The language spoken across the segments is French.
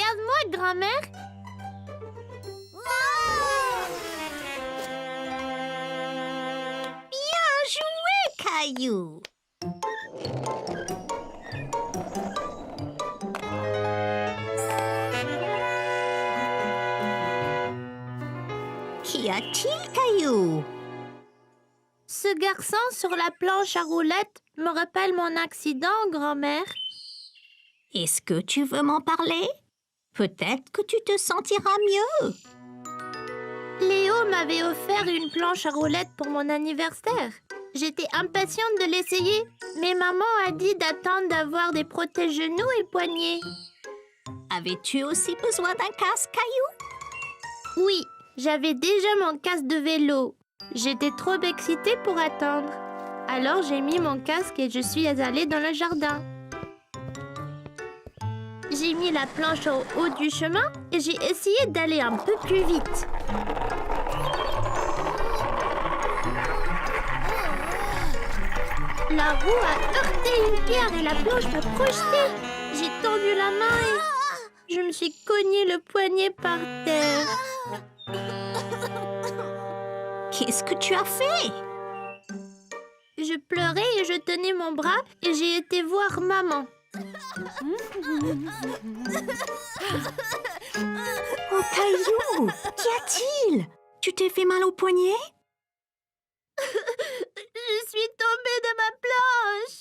Regarde-moi, grand-mère. Bien joué, Caillou. Qu'y a-t-il, Caillou? Ce garçon sur la planche à roulettes me rappelle mon accident, grand-mère. Est-ce que tu veux m'en parler? Peut-être que tu te sentiras mieux. Léo m'avait offert une planche à roulettes pour mon anniversaire. J'étais impatiente de l'essayer, mais maman a dit d'attendre d'avoir des protège-genoux et poignets. Avais-tu aussi besoin d'un casque, Caillou? Oui, j'avais déjà mon casque de vélo. J'étais trop excitée pour attendre. Alors j'ai mis mon casque et je suis allée dans le jardin. J'ai mis la planche au haut du chemin et j'ai essayé d'aller un peu plus vite. La roue a heurté une pierre et la planche m'a projetée. J'ai tendu la main et je me suis cogné le poignet par terre. Qu'est-ce que tu as fait? Je pleurais et je tenais mon bras et j'ai été voir maman. Oh, Caillou, qu'y a-t-il? Tu t'es fait mal au poignet? Je suis tombée de ma planche.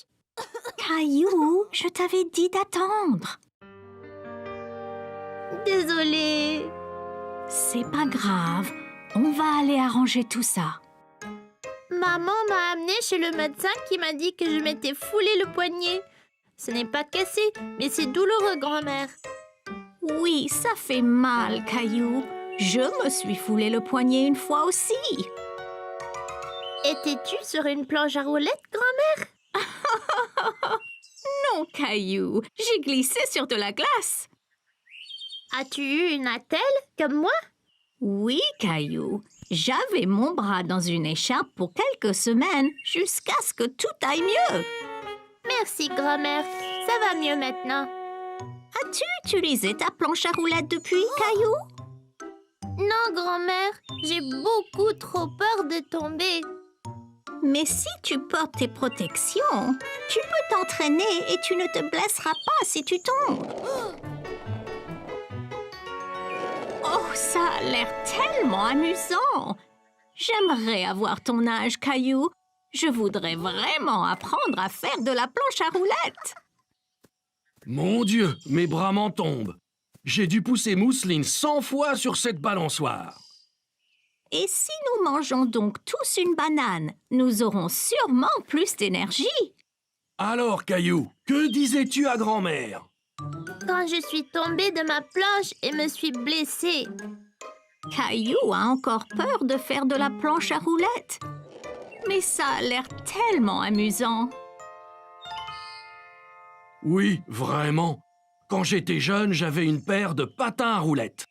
Caillou, je t'avais dit d'attendre. Désolée. C'est pas grave, on va aller arranger tout ça. Maman m'a amenée chez le médecin qui m'a dit que je m'étais foulé le poignet. Ce n'est pas cassé, mais c'est douloureux, grand-mère. Oui, ça fait mal, Caillou. Je me suis foulé le poignet une fois aussi. Étais-tu sur une planche à roulettes, grand-mère? Non, Caillou, j'ai glissé sur de la glace. As-tu eu une attelle, comme moi? Oui, Caillou. J'avais mon bras dans une écharpe pour quelques semaines, jusqu'à ce que tout aille mieux. Merci, grand-mère. Ça va mieux maintenant. As-tu utilisé ta planche à roulettes depuis, Caillou? Non, grand-mère. J'ai beaucoup trop peur de tomber. Mais si tu portes tes protections, tu peux t'entraîner et tu ne te blesseras pas si tu tombes. Oh, ça a l'air tellement amusant! J'aimerais avoir ton âge, Caillou. Je voudrais vraiment apprendre à faire de la planche à roulettes. Mon Dieu, mes bras m'en tombent. J'ai dû pousser Mousseline 100 fois sur cette balançoire. Et si nous mangeons donc tous une banane, nous aurons sûrement plus d'énergie. Alors, Caillou, que disais-tu à grand-mère? Quand je suis tombée de ma planche et me suis blessée. Caillou a encore peur de faire de la planche à roulettes. Mais ça a l'air tellement amusant. Oui, vraiment. Quand j'étais jeune, j'avais une paire de patins à roulettes.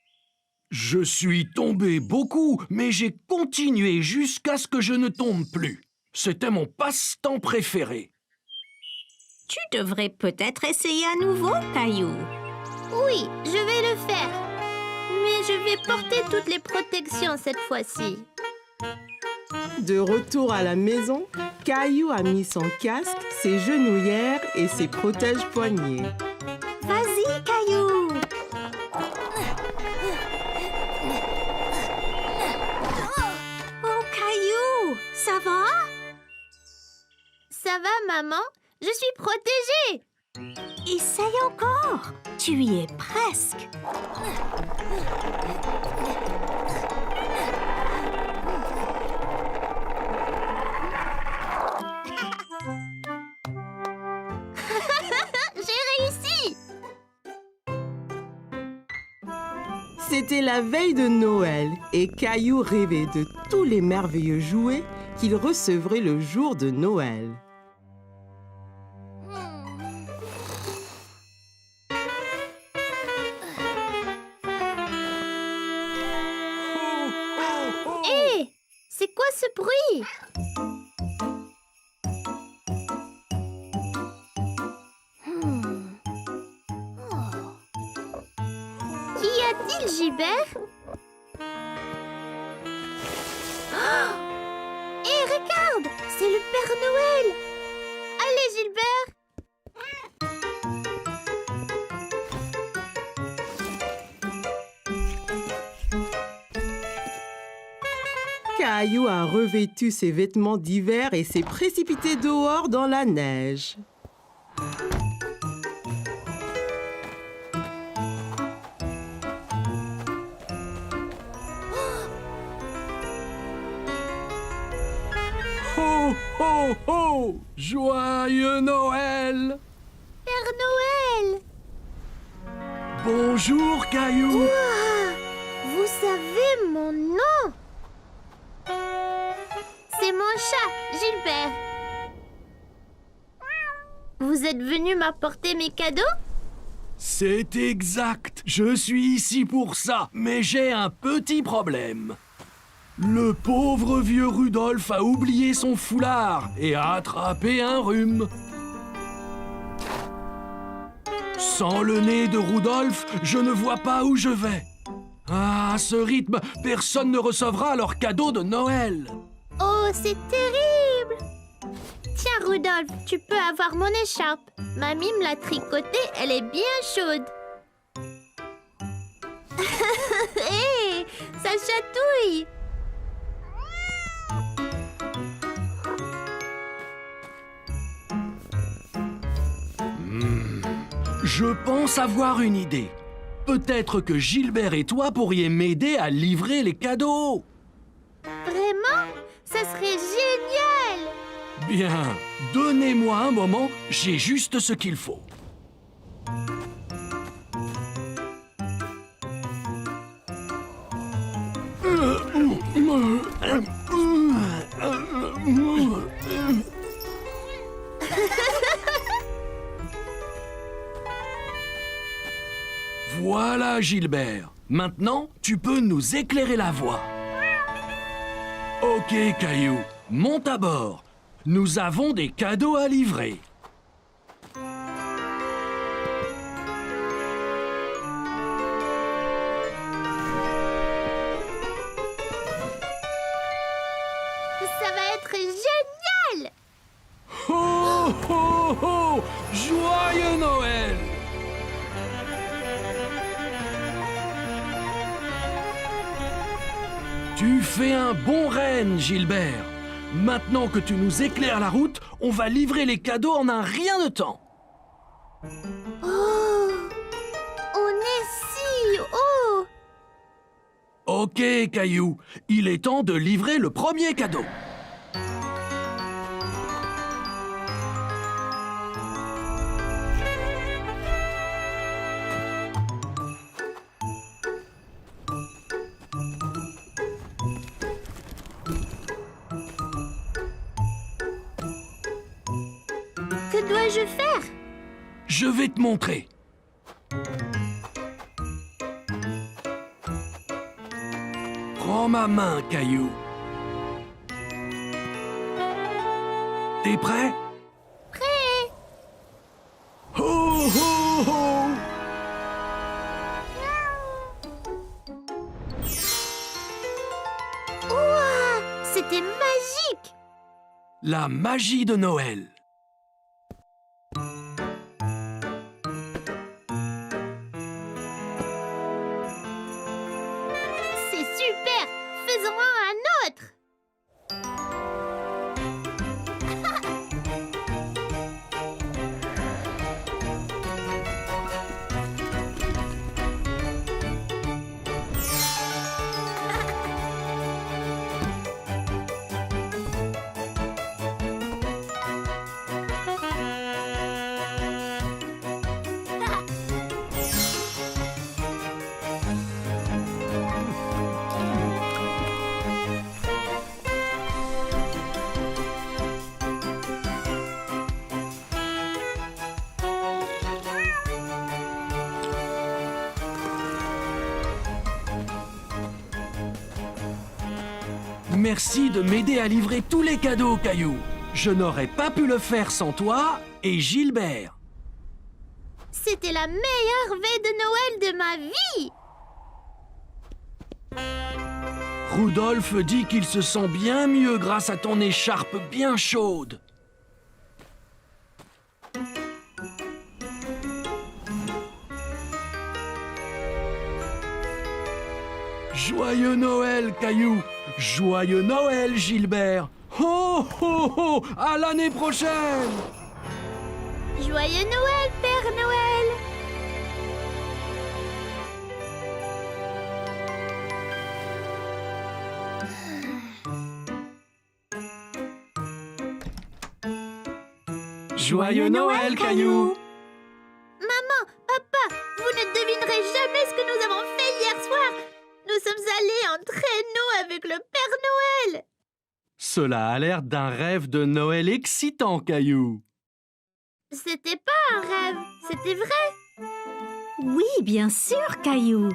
Je suis tombé beaucoup, mais j'ai continué jusqu'à ce que je ne tombe plus. C'était mon passe-temps préféré. Tu devrais peut-être essayer à nouveau, Caillou. Oui, je vais le faire. Mais je vais porter toutes les protections cette fois-ci. De retour à la maison, Caillou a mis son casque, ses genouillères et ses protège-poignets. Vas-y, Caillou. Oh, Caillou, ça va? Ça va, maman? Je suis protégée! Essaye encore. Tu y es presque. J'ai réussi! C'était la veille de Noël et Caillou rêvait de tous les merveilleux jouets qu'il recevrait le jour de Noël. Hé! C'est quoi ce bruit? Gilbert? Oh! Hé, regarde! C'est le Père Noël! Allez, Gilbert! Caillou a revêtu ses vêtements d'hiver et s'est précipité dehors dans la neige. Ho, ho, ho! Joyeux Noël! Père Noël! Bonjour, Caillou! Ouah! Vous savez mon nom? C'est mon chat, Gilbert. Vous êtes venu m'apporter mes cadeaux? C'est exact. Je suis ici pour ça, mais j'ai un petit problème. Le pauvre vieux Rudolph a oublié son foulard et a attrapé un rhume. Sans le nez de Rudolph, je ne vois pas où je vais. Ah, à ce rythme, personne ne recevra leur cadeau de Noël. Oh, c'est terrible! Tiens, Rudolph, tu peux avoir mon écharpe. Mamie me l'a tricotée, elle est bien chaude. Hé, ça chatouille! Je pense avoir une idée. Peut-être que Gilbert et toi pourriez m'aider à livrer les cadeaux. Vraiment? Ça serait génial! Bien, donnez-moi un moment, j'ai juste ce qu'il faut. Voilà, Gilbert. Maintenant, tu peux nous éclairer la voie. Ok, Caillou, monte à bord. Nous avons des cadeaux à livrer. Ça va être génial! Ho, ho, ho! Joyeux Noël! Tu fais un bon renne, Gilbert. Maintenant que tu nous éclaires la route, on va livrer les cadeaux en un rien de temps. Oh! On est si haut! Ok, Caillou, il est temps de livrer le premier cadeau. Que dois-je faire? Je vais te montrer. Prends ma main, Caillou. T'es prêt? Prêt! Ho, ho, ho! Ouah! C'était magique! La magie de Noël. C'est super! Faisons-en un autre! Merci de m'aider à livrer tous les cadeaux, Caillou. Je n'aurais pas pu le faire sans toi et Gilbert. C'était la meilleure veille de Noël de ma vie! Rudolph dit qu'il se sent bien mieux grâce à ton écharpe bien chaude. Joyeux Noël, Caillou! Joyeux Noël, Gilbert! Ho, ho, ho! À l'année prochaine! Joyeux Noël, Père Noël! Joyeux Noël, Caillou! Maman, papa, vous ne devinerez jamais ce que nous avons fait hier soir. Nous sommes allés en traîneau avec le Père Noël. Cela a l'air d'un rêve de Noël excitant, Caillou. C'était pas un rêve, c'était vrai. Oui, bien sûr, Caillou.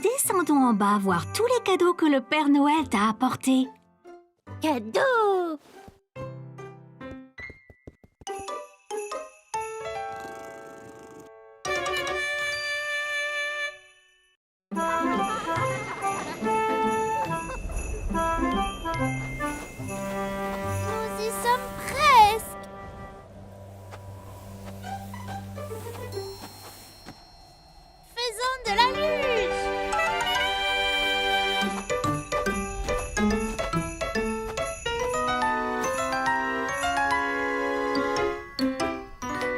Descendons en bas voir tous les cadeaux que le Père Noël t'a apportés. Cadeau! Nous y sommes presque. Faisons de la luge.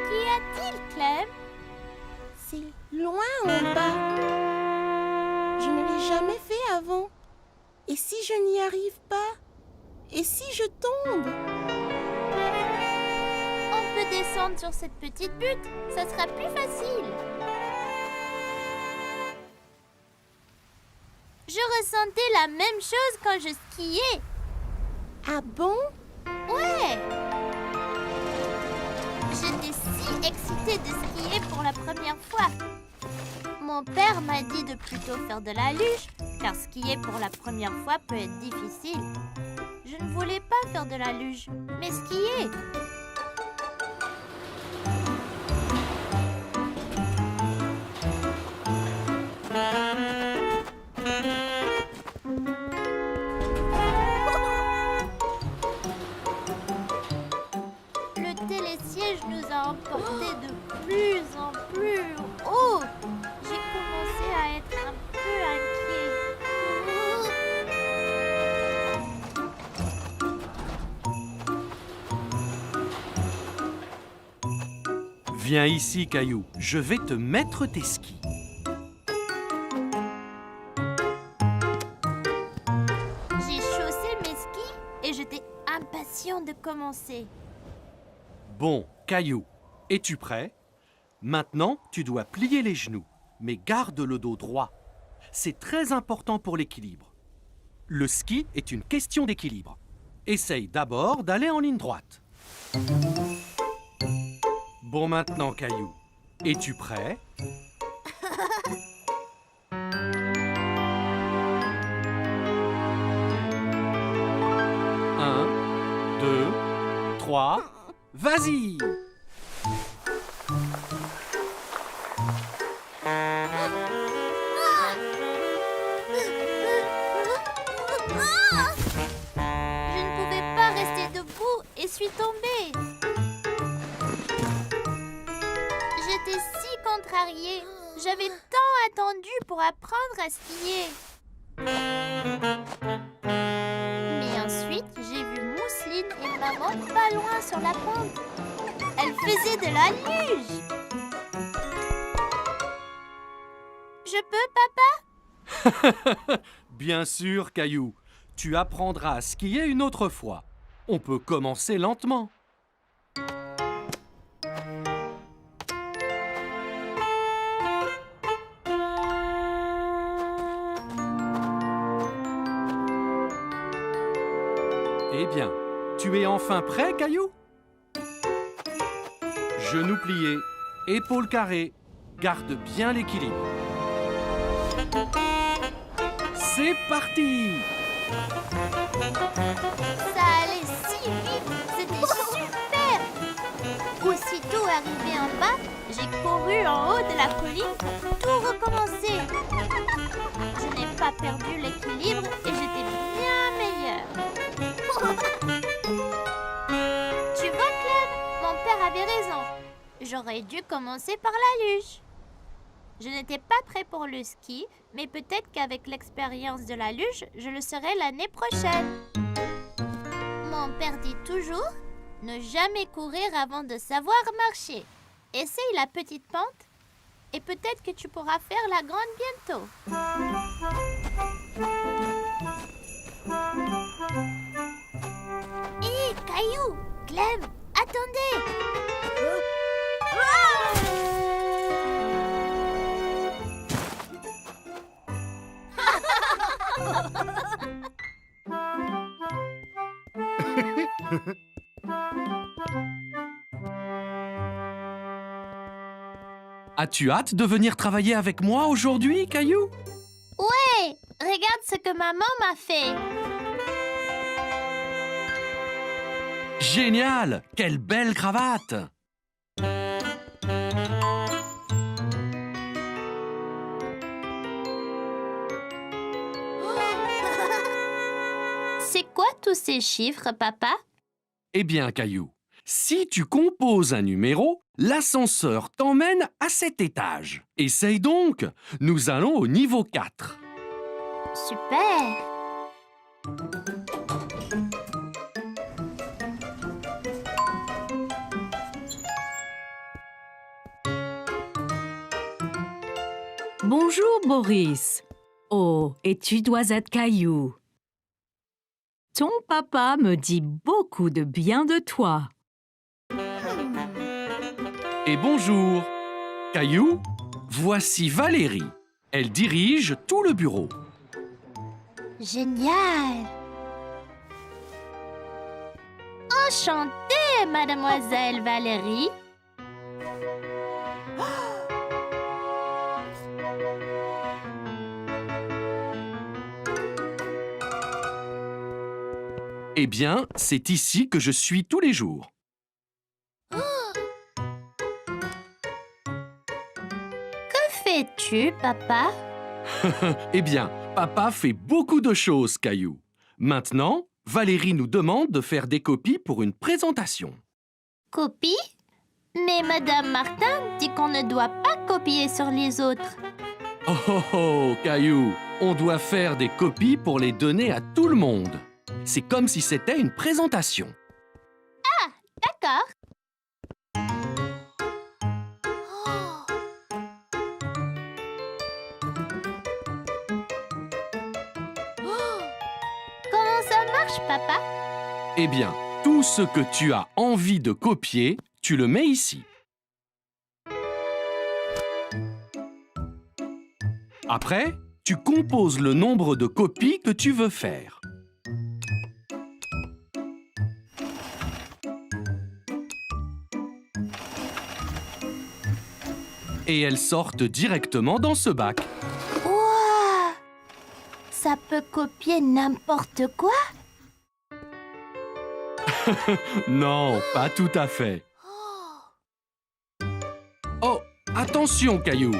Qu'y a-t-il, Clem? C'est loin en bas. Je ne l'ai jamais fait avant. Et si je n'y arrive pas? Et si je tombe? On peut descendre sur cette petite butte, ça sera plus facile. Je ressentais la même chose quand je skiais. Ah bon? Ouais! J'étais si excitée de skier pour la première fois. Mon père m'a dit de plutôt faire de la luge, car skier pour la première fois peut être difficile. Je ne voulais pas faire de la luge, mais skier. Le télésiège nous a emportés de plus en plus haut. J'ai commencé à être un peu inquiet. Viens ici, Caillou. Je vais te mettre tes skis. J'ai chaussé mes skis et j'étais impatient de commencer. Bon, Caillou, es-tu prêt? Maintenant, tu dois plier les genoux, mais garde le dos droit. C'est très important pour l'équilibre. Le ski est une question d'équilibre. Essaye d'abord d'aller en ligne droite. Bon, maintenant, Caillou, es-tu prêt? Un, deux, trois, vas-y! Je ne pouvais pas rester debout et suis tombée. J'étais si contrariée. J'avais tant attendu pour apprendre à skier. Mais ensuite, j'ai vu Mousseline et maman pas loin sur la pente. Elles faisaient de la luge. Je peux, papa? Bien sûr, Caillou. Tu apprendras à skier une autre fois. On peut commencer lentement. Eh bien, tu es enfin prêt, Caillou? Genoux pliés, épaules carrées, garde bien l'équilibre. C'est parti! Ça allait si vite, c'était super! Aussitôt arrivé en bas, j'ai couru en haut de la colline pour tout recommencer. Je n'ai pas perdu l'équilibre et j'étais J'aurais dû commencer par la luge. Je n'étais pas prêt pour le ski, mais peut-être qu'avec l'expérience de la luge, je le serai l'année prochaine. Mon père dit toujours, ne jamais courir avant de savoir marcher. Essaye la petite pente et peut-être que tu pourras faire la grande bientôt. Hé, Caillou, Clem, attendez! As-tu hâte de venir travailler avec moi aujourd'hui, Caillou? Ouais, regarde ce que maman m'a fait. Génial! Quelle belle cravate! C'est quoi tous ces chiffres, papa? Eh bien, Caillou, si tu composes un numéro, l'ascenseur t'emmène à cet étage. Essaye donc! Nous allons au niveau 4. Super! Bonjour, Boris. Oh, et tu dois être Caillou. Ton papa me dit beaucoup de bien de toi. Et bonjour! Caillou, voici Valérie. Elle dirige tout le bureau. Génial! Enchantée, mademoiselle Valérie. Eh bien, c'est ici que je suis tous les jours. Que fais-tu, papa? Eh bien, papa fait beaucoup de choses, Caillou. Maintenant, Valérie nous demande de faire des copies pour une présentation. Copie? Mais madame Martin dit qu'on ne doit pas copier sur les autres. Oh oh oh, Caillou, on doit faire des copies pour les donner à tout le monde. C'est comme si c'était une présentation. D'accord. Comment ça marche, papa? Eh bien, tout ce que tu as envie de copier, tu le mets ici. Après, tu composes le nombre de copies que tu veux faire. Et elles sortent directement dans ce bac. Ouah! Ça peut copier n'importe quoi? Non, pas tout à fait. Oh, attention, Caillou!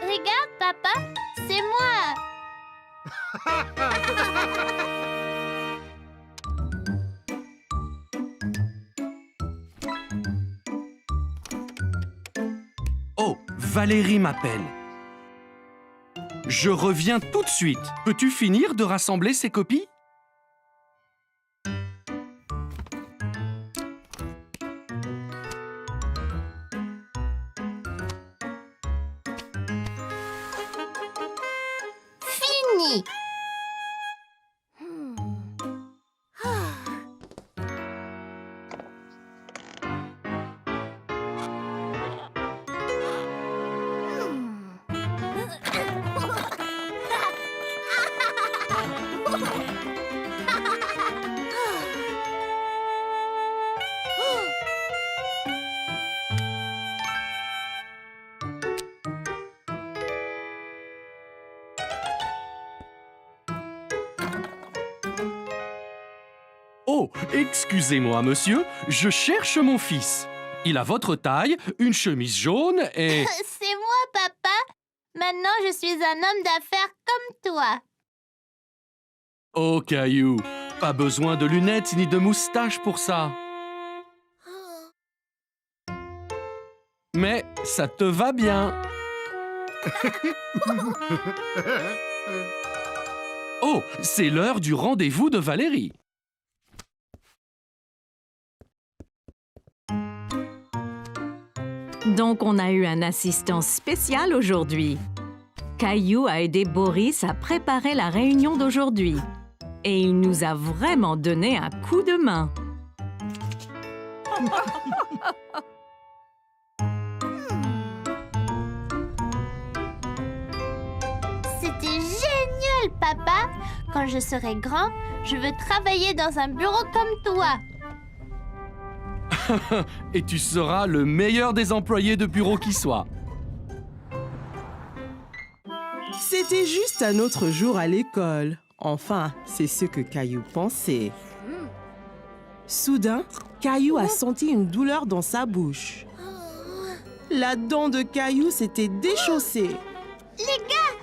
Regarde, papa, c'est moi. Oh, Valérie m'appelle. Je reviens tout de suite. Peux-tu finir de rassembler ces copies? Fini. Oh, excusez-moi, monsieur, je cherche mon fils. Il a votre taille, une chemise jaune et... C'est moi, papa. Maintenant, je suis un homme d'affaires comme toi. Oh, Caillou, pas besoin de lunettes ni de moustache pour ça. Mais ça te va bien. Oh, c'est l'heure du rendez-vous de Valérie. Donc, on a eu un assistant spécial aujourd'hui. Caillou a aidé Boris à préparer la réunion d'aujourd'hui. Et il nous a vraiment donné un coup de main. C'était génial, papa. Quand je serai grand, je veux travailler dans un bureau comme toi. Et tu seras le meilleur des employés de bureau qui soit. C'était juste un autre jour à l'école. Enfin, c'est ce que Caillou pensait. Soudain, Caillou a senti une douleur dans sa bouche. La dent de Caillou s'était déchaussée. Les gars,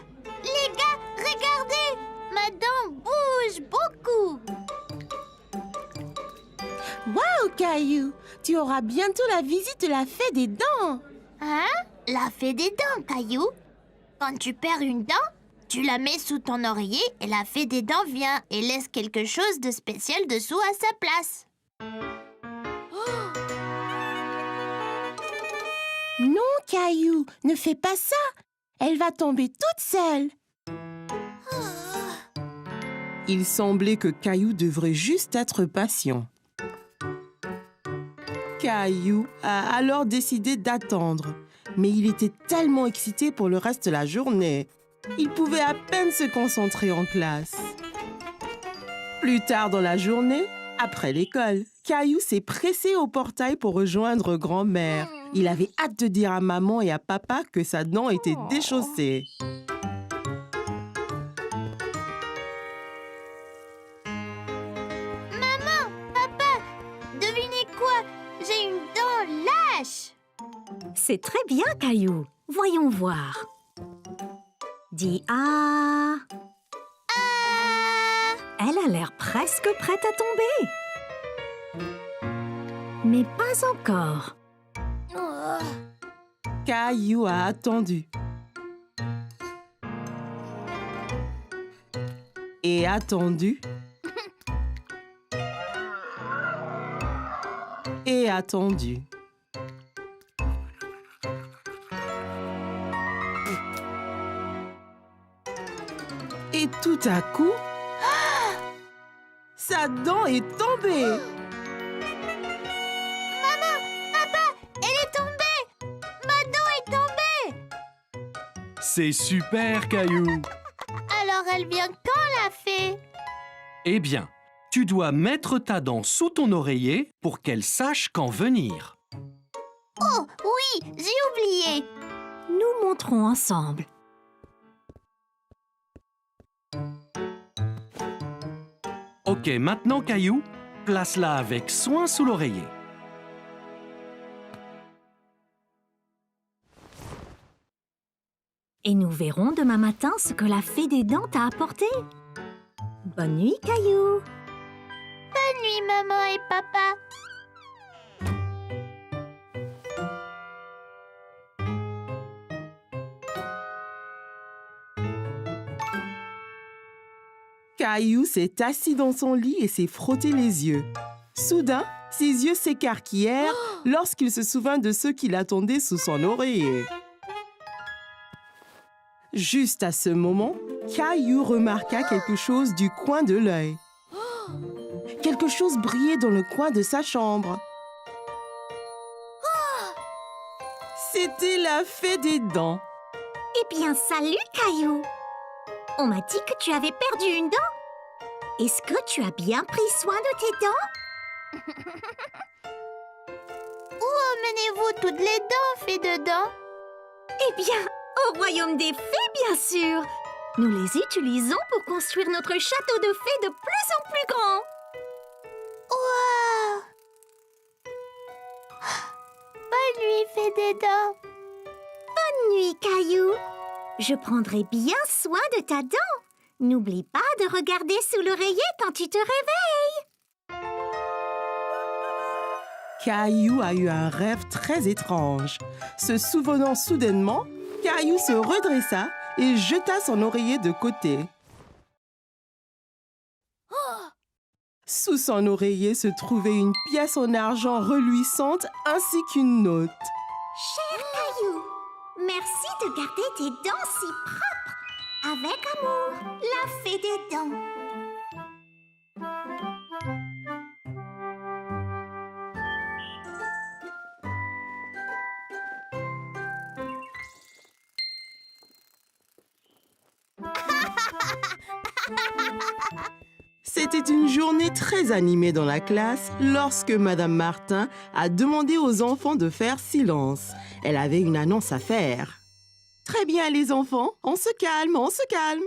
regardez. Ma dent bouge beaucoup. Waouh, Caillou! Tu auras bientôt la visite de la fée des dents. Hein? La fée des dents, Caillou. Quand tu perds une dent, tu la mets sous ton oreiller et la fée des dents vient et laisse quelque chose de spécial dessous à sa place. Non, Caillou, ne fais pas ça. Elle va tomber toute seule. Il semblait que Caillou devrait juste être patient. Caillou a alors décidé d'attendre, mais il était tellement excité pour le reste de la journée. Il pouvait à peine se concentrer en classe. Plus tard dans la journée, après l'école, Caillou s'est pressé au portail pour rejoindre grand-mère. Il avait hâte de dire à maman et à papa que sa dent était déchaussée. Devinez quoi? J'ai une dent lâche. C'est très bien, Caillou. Voyons voir. Dis ah. Elle a l'air presque prête à tomber. Mais pas encore. Caillou a attendu. Et attendu. Et attendu. Et tout à coup, sa dent est tombée. Elle est tombée. Ma dent est tombée. C'est super, Caillou. Alors elle vient quand, la fée? Eh bien, tu dois mettre ta dent sous ton oreiller pour qu'elle sache quand venir. Oh, oui, j'ai oublié. Nous montrons ensemble. Ok, maintenant, Caillou, place-la avec soin sous l'oreiller. Et nous verrons demain matin ce que la fée des dents t'a apporté. Bonne nuit, Caillou. Bonne nuit, maman et papa. Caillou s'est assis dans son lit et s'est frotté les yeux. Soudain, ses yeux s'écarquillèrent lorsqu'il se souvint de ceux qui l'attendaient sous son oreiller. Juste à ce moment, Caillou remarqua quelque chose du coin de l'œil. Quelque chose brillait dans le coin de sa chambre. C'était la fée des dents. Eh bien, salut, Caillou. On m'a dit que tu avais perdu une dent. Est-ce que tu as bien pris soin de tes dents? Où emmenez-vous toutes les dents, fée de dents? Eh bien, au royaume des fées, bien sûr. Nous les utilisons pour construire notre château de fées de plus en plus grand. Wow! Bonne nuit, fée des dents. Bonne nuit, Caillou. Je prendrai bien soin de ta dent. N'oublie pas de regarder sous l'oreiller quand tu te réveilles. Caillou a eu un rêve très étrange. Se souvenant soudainement, Caillou se redressa et jeta son oreiller de côté. Sous son oreiller se trouvait une pièce en argent reluisante ainsi qu'une note. Cher Caillou, merci de garder tes dents si propres. Avec amour, la fée des dents. C'était une journée très animée dans la classe lorsque Madame Martin a demandé aux enfants de faire silence. Elle avait une annonce à faire. Très bien les enfants, on se calme, on se calme.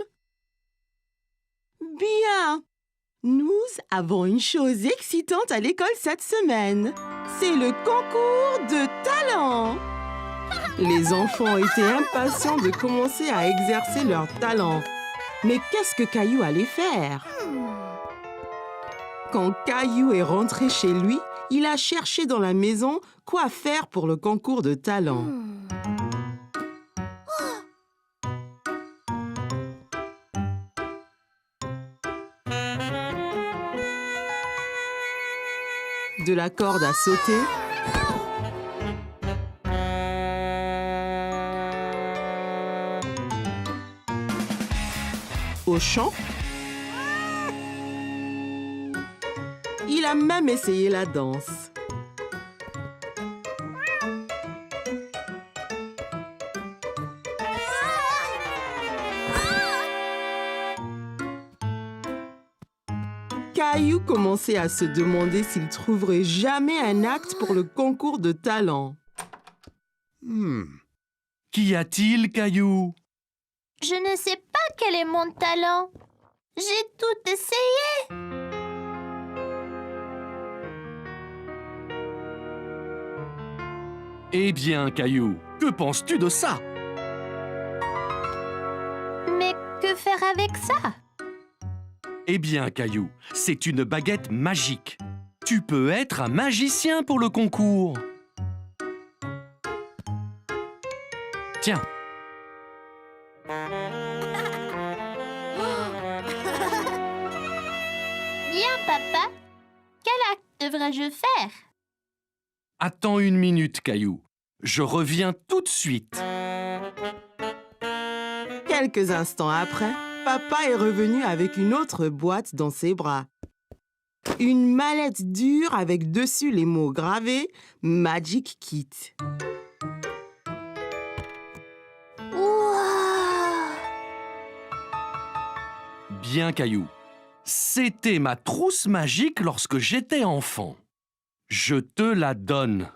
Bien. Nous avons une chose excitante à l'école cette semaine. C'est le concours de talent. Les enfants étaient impatients de commencer à exercer leur talent. Mais qu'est-ce que Caillou allait faire? Quand Caillou est rentré chez lui, il a cherché dans la maison quoi faire pour le concours de talent. De la corde à sauter, au chant. Il a même essayé la danse. Caillou commençait à se demander s'il trouverait jamais un acte pour le concours de talent. Qu'y a-t-il, Caillou? Je ne sais pas quel est mon talent. J'ai tout essayé. Eh bien, Caillou, que penses-tu de ça? Mais que faire avec ça? Eh bien, Caillou, c'est une baguette magique. Tu peux être un magicien pour le concours. Tiens. Bien, papa. Quel acte devrais-je faire? Attends une minute, Caillou. Je reviens tout de suite. Quelques instants après, papa est revenu avec une autre boîte dans ses bras. Une mallette dure avec dessus les mots gravés « Magic Kit ». Wow! Bien, Caillou. C'était ma trousse magique lorsque j'étais enfant. Je te la donne.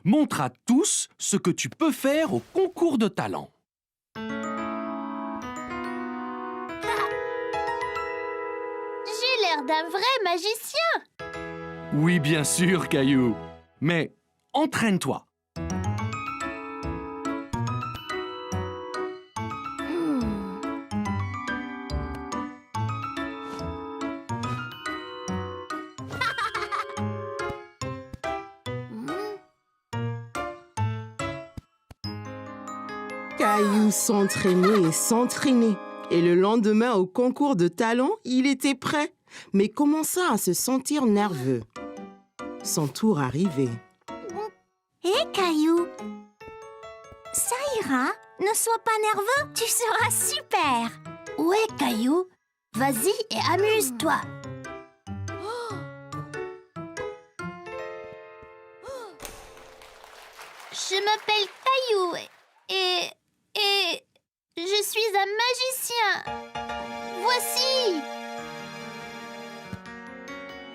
Montre à tous ce que tu peux faire au concours de talent. J'ai l'air d'un vrai magicien. Oui, bien sûr, Caillou. Mais entraîne-toi. Caillou s'entraînait et s'entraînait. Et le lendemain, au concours de talent, il était prêt, mais commença à se sentir nerveux. Son tour arrivait. Hé, Caillou, ça ira. Ne sois pas nerveux, tu seras super. Ouais, Caillou. Vas-y et amuse-toi. Je m'appelle Caillou et je suis un magicien. Voici.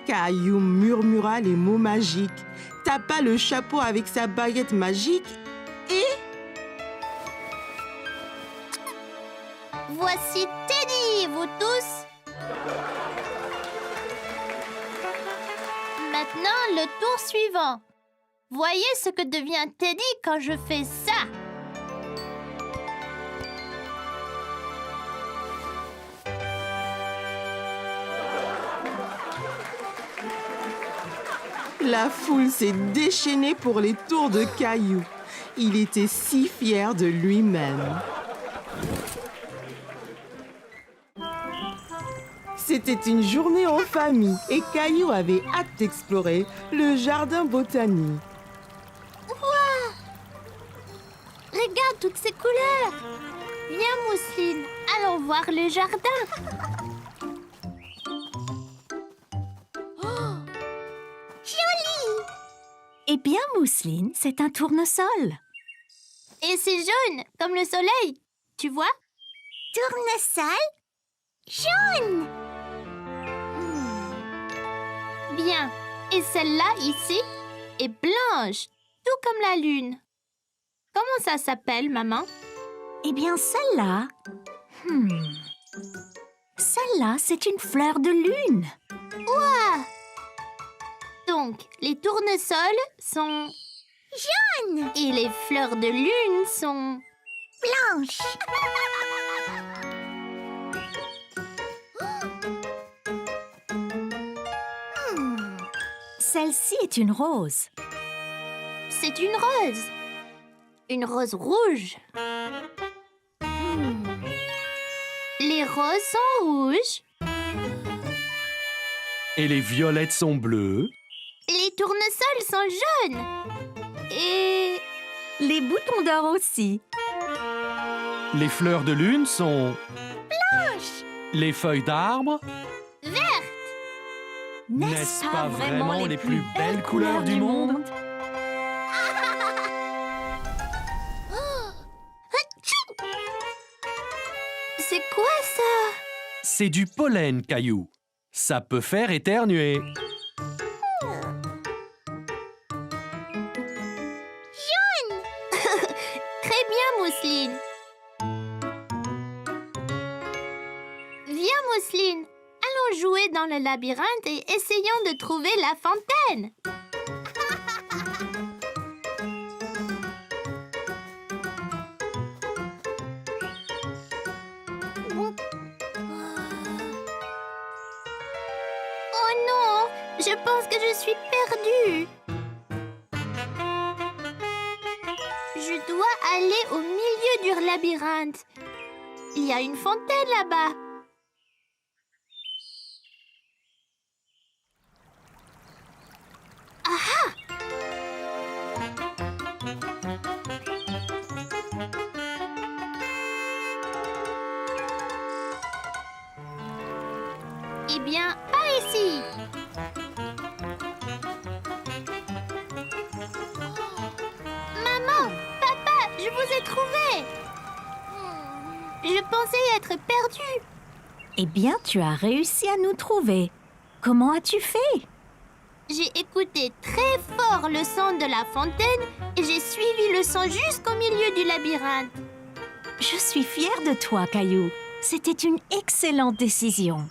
Caillou murmura les mots magiques, tapa le chapeau avec sa baguette magique et... Voici Teddy, vous tous. Maintenant, le tour suivant. Voyez ce que devient Teddy quand je fais ça. La foule s'est déchaînée pour les tours de Caillou. Il était si fier de lui-même. C'était une journée en famille et Caillou avait hâte d'explorer le jardin botanique. Regarde toutes ces couleurs. Viens, Mousseline, allons voir le jardin. Eh bien, Mousseline, c'est un tournesol. Et c'est jaune, comme le soleil. Tu vois? Tournesol jaune. Bien. Et celle-là, ici, est blanche, tout comme la lune. Comment ça s'appelle, maman? Eh bien, celle-là... Celle-là, c'est une fleur de lune. Donc, les tournesols sont... jaunes. Et les fleurs de lune sont... blanches. Celle-ci est une rose. C'est une rose. Une rose rouge. Les roses sont rouges. Et les violettes sont bleues. Les tournesols sont jaunes. Et... Les boutons d'or aussi. Les fleurs de lune sont... blanches. Les feuilles d'arbre... N'est-ce pas vraiment les plus belles couleurs du monde? C'est quoi ça? C'est du pollen, Caillou. Ça peut faire éternuer. Très bien, Mousseline. Viens, Mousseline. Allons jouer dans le labyrinthe et essayons de trouver la fontaine. Oh non, je pense que je suis perdue. Je dois aller au milieu du labyrinthe. Il y a une fontaine là-bas. Eh bien, pas ici. Maman, papa, je vous ai trouvé. Je pensais être perdue. Eh bien, tu as réussi à nous trouver. Comment as-tu fait? J'ai écouté très fort le son de la fontaine et j'ai suivi le son jusqu'au milieu du labyrinthe. Je suis fière de toi, Caillou. C'était une excellente décision.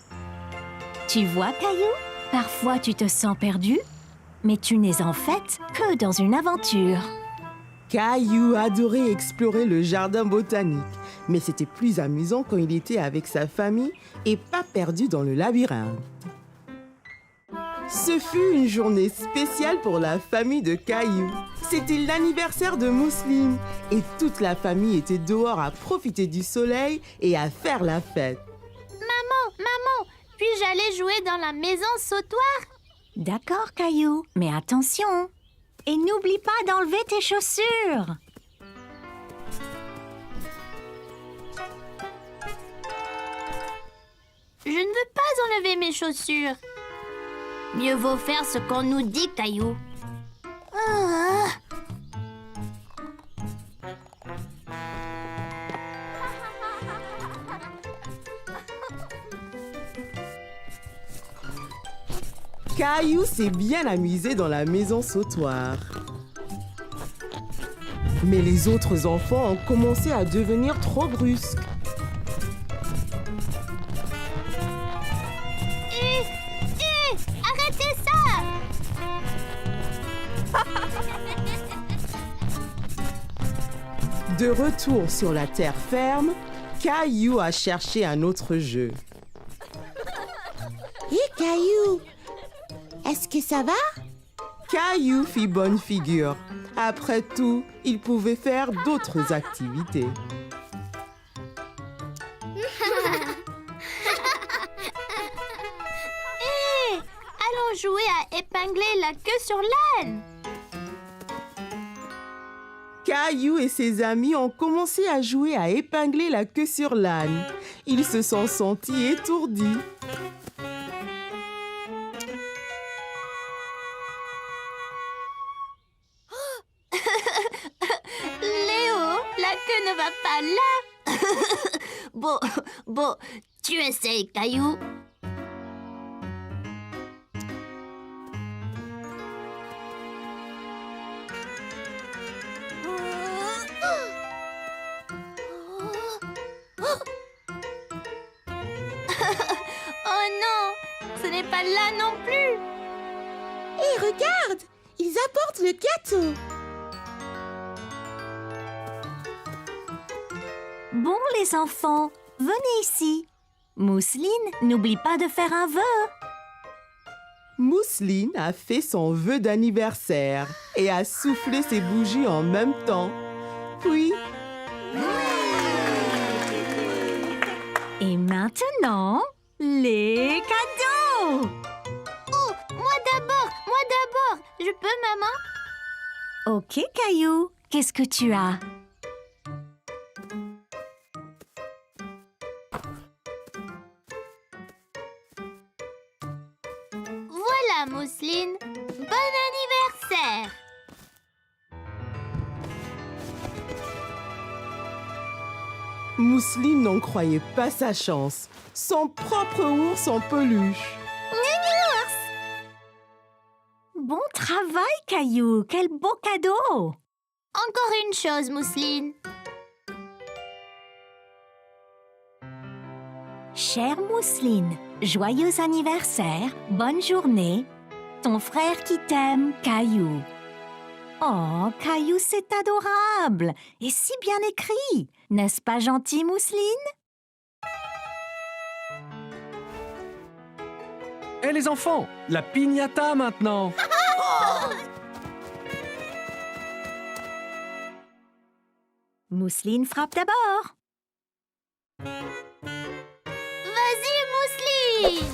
Tu vois, Caillou, parfois tu te sens perdu, mais tu n'es en fait que dans une aventure. Caillou adorait explorer le jardin botanique, mais c'était plus amusant quand il était avec sa famille et pas perdu dans le labyrinthe. Ce fut une journée spéciale pour la famille de Caillou. C'était l'anniversaire de Mousseline et toute la famille était dehors à profiter du soleil et à faire la fête. Maman, puis-je aller jouer dans la maison sautoir? D'accord, Caillou, mais attention. Et n'oublie pas d'enlever tes chaussures. Je ne veux pas enlever mes chaussures. Mieux vaut faire ce qu'on nous dit, Caillou. Ah. Caillou s'est bien amusé dans la maison sautoir. Mais les autres enfants ont commencé à devenir trop brusques. Arrêtez ça! De retour sur la terre ferme, Caillou a cherché un autre jeu. Hé, Caillou, est-ce que ça va? Caillou fit bonne figure. Après tout, il pouvait faire d'autres activités. Hé, allons jouer à épingler la queue sur l'âne. Caillou et ses amis ont commencé à jouer à épingler la queue sur l'âne. Ils se sont sentis étourdis. Léo, la queue ne va pas là. Bon, tu essayes, Caillou. Oh non, ce n'est pas là non plus. Hé, regarde! Ils apportent le gâteau. Bon, les enfants, venez ici. Mousseline, n'oublie pas de faire un vœu. Mousseline a fait son vœu d'anniversaire et a soufflé ses bougies en même temps. Puis, Et maintenant, les cadeaux. Oh, moi d'abord. Je peux, maman? Ok, Caillou, qu'est-ce que tu as? Voilà, Mousseline. Bon anniversaire. Mousseline n'en croyait pas sa chance. Son propre ours en peluche. Bon travail, Caillou, quel beau cadeau. Encore une chose, Mousseline. Chère Mousseline, joyeux anniversaire, bonne journée. Ton frère qui t'aime, Caillou. Oh, Caillou, c'est adorable et si bien écrit. N'est-ce pas gentil, Mousseline? Hé les enfants, la piñata maintenant. Mousseline frappe d'abord. Vas-y, Mousseline.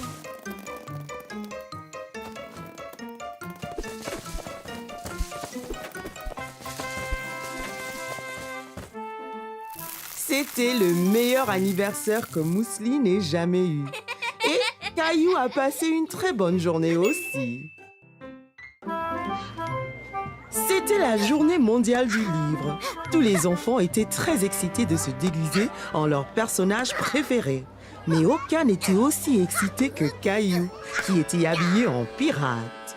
C'était le meilleur anniversaire que Mousseline ait jamais eu. Et Caillou a passé une très bonne journée aussi. C'était la journée mondiale du livre. Tous les enfants étaient très excités de se déguiser en leur personnage préféré. Mais aucun n'était aussi excité que Caillou, qui était habillé en pirate.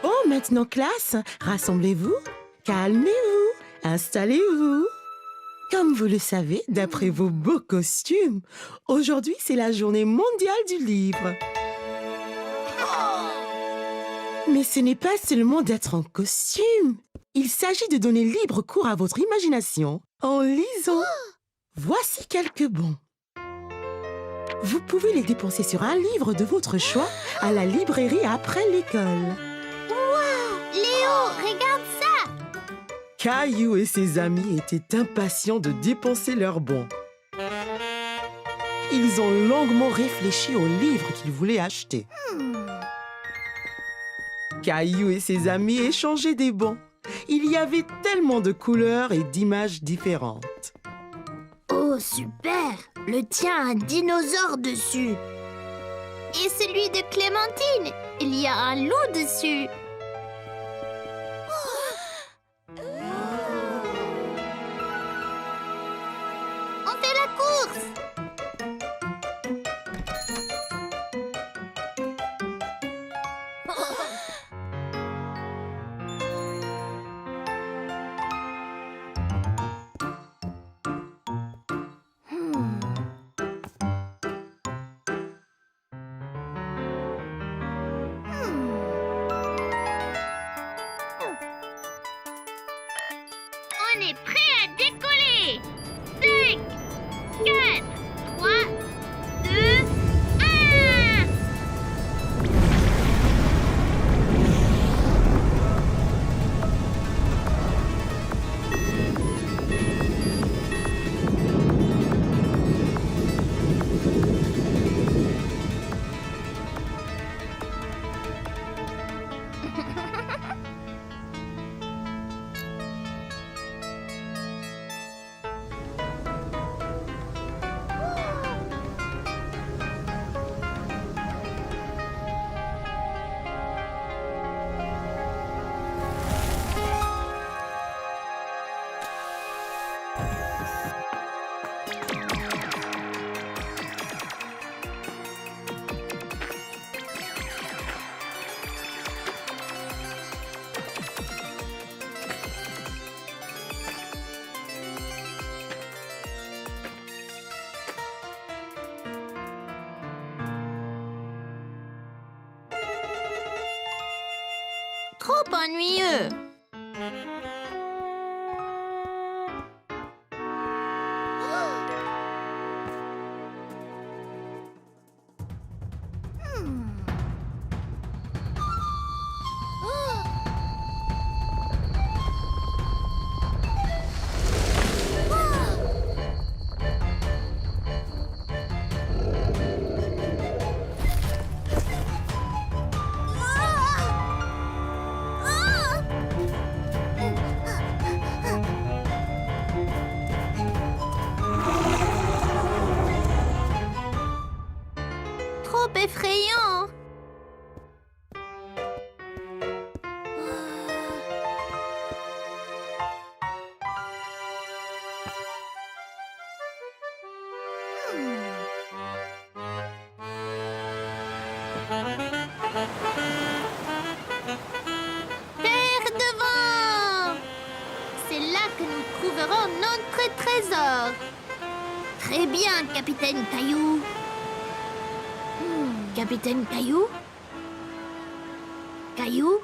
Bon, maintenant, classe, rassemblez-vous, calmez-vous, installez-vous. Comme vous le savez, d'après vos beaux costumes, aujourd'hui, c'est la journée mondiale du livre. Mais ce n'est pas seulement d'être en costume. Il s'agit de donner libre cours à votre imagination en lisant. Voici quelques bons. Vous pouvez les dépenser sur un livre de votre choix à la librairie après l'école. Léo, regarde ça. Caillou et ses amis étaient impatients de dépenser leurs bons. Ils ont longuement réfléchi au livre qu'ils voulaient acheter. Caillou et ses amis échangeaient des bons. Il y avait tellement de couleurs et d'images différentes. Oh, super. Le tien a un dinosaure dessus. Et celui de Clémentine, il y a un loup dessus. On fait la course. On est prêt à décoller. 5, 4, 3, 2, 1. ennuyeux. Trop effrayant. Terre devant. C'est là que nous trouverons notre trésor. Très bien, Capitaine Caillou. Capitaine Caillou? Caillou?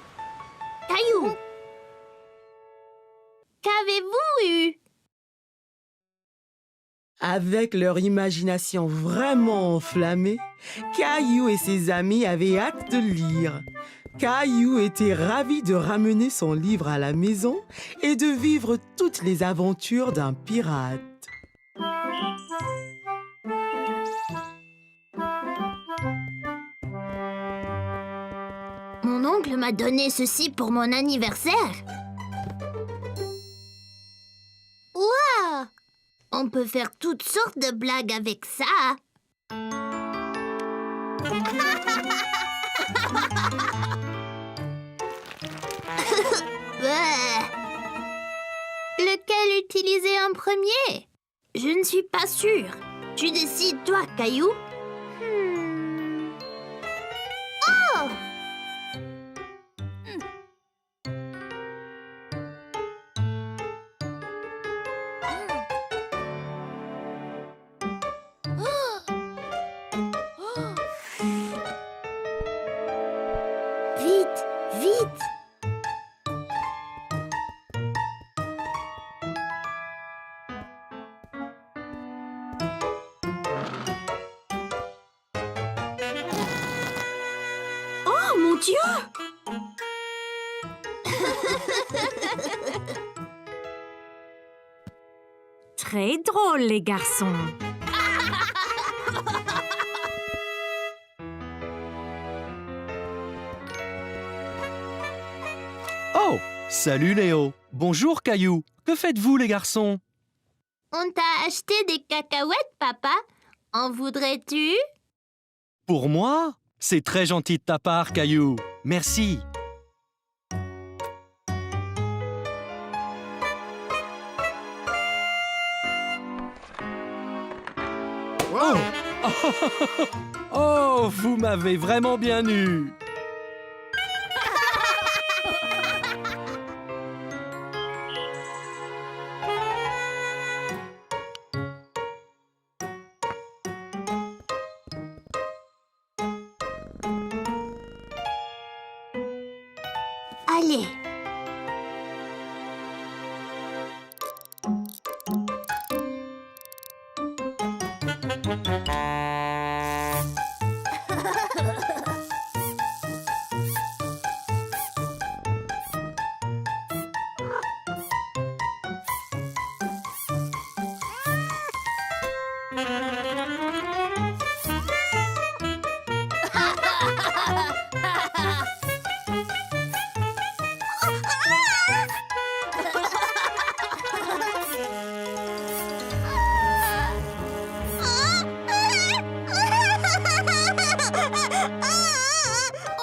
Caillou? Qu'avez-vous eu? Avec leur imagination vraiment enflammée, Caillou et ses amis avaient hâte de lire. Caillou était ravi de ramener son livre à la maison et de vivre toutes les aventures d'un pirate. Mon oncle m'a donné ceci pour mon anniversaire. Waouh! On peut faire toutes sortes de blagues avec ça. Lequel utiliser en premier? Je ne suis pas sûre. Tu décides, toi, Caillou. Oh! Vite, vite! Oh mon Dieu! Très drôle, les garçons. Oh, salut Léo. Bonjour Caillou. Que faites-vous les garçons? On t'a acheté des cacahuètes, papa. En voudrais-tu? Pour moi? C'est très gentil de ta part, Caillou. Merci. Oh! Oh, vous m'avez vraiment bien eu. Allez.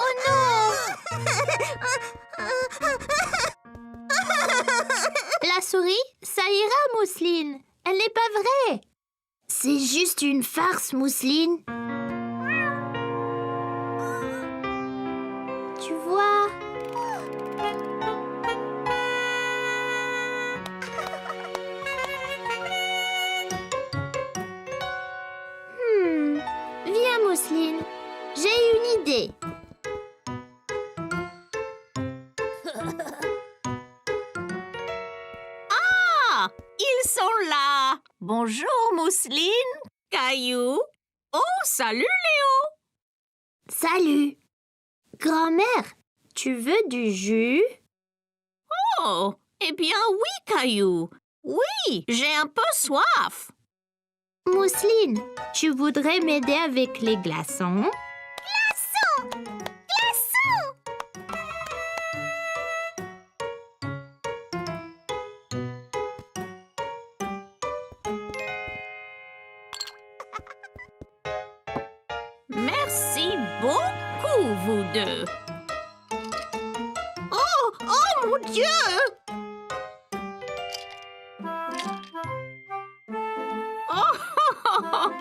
Oh non! La souris, ça ira, Mousseline. Elle n'est pas vraie. C'est juste une farce, Mousseline. Tu vois? Viens, Mousseline. J'ai une idée. Ils sont là. Bonjour, Mousseline, Caillou. Oh, salut, Léo. Salut. Grand-mère, tu veux du jus? Oh, eh bien oui, Caillou. Oui, j'ai un peu soif. Mousseline, tu voudrais m'aider avec les glaçons? Merci beaucoup, vous deux. Oh, oh mon Dieu! Oh,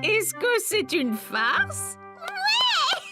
est-ce que c'est une farce? Ouais!